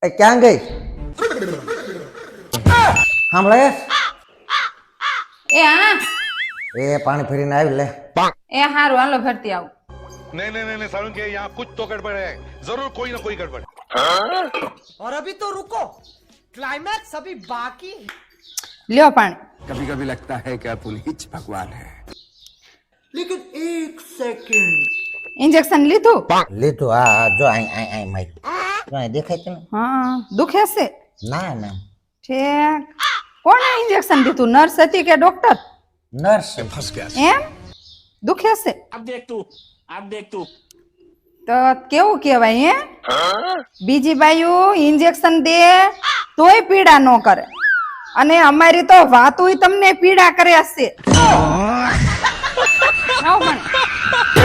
એ ક્યાં ગઈ સાંભળે એ હા એ પાણી ફરીને આવી લે એ હારું હાલો ભરતી આવું नहीं नहीं नहीं सारुण के यहाँ कुछ तो गड़बड़ है जरूर कोई ना कोई गड़बड़ और अभी तो रुको क्लाइमैक्स अभी बाकी है। લ્યો પાણી कभी कभी लगता है कि पुलिस भगवान है। लेकिन एक सेकंड ઇન્જેક્શન લીધું લીધું હા જો અહીં મારી જો અહીં દેખાય છે ને હા દુખે છે ના ના ઠીક કોણે ઇન્જેક્શન દીધું નર્સ હતી કે ડોક્ટર નર્સ એમ દુખે છે अब देख तू તો કેવું કહેવાય હે બીજી બાયું ઇન્જેક્શન દે તોય પીડા ન કરે અને અમારી તો વાતુય તમને પીડા કરે હશે આવો મને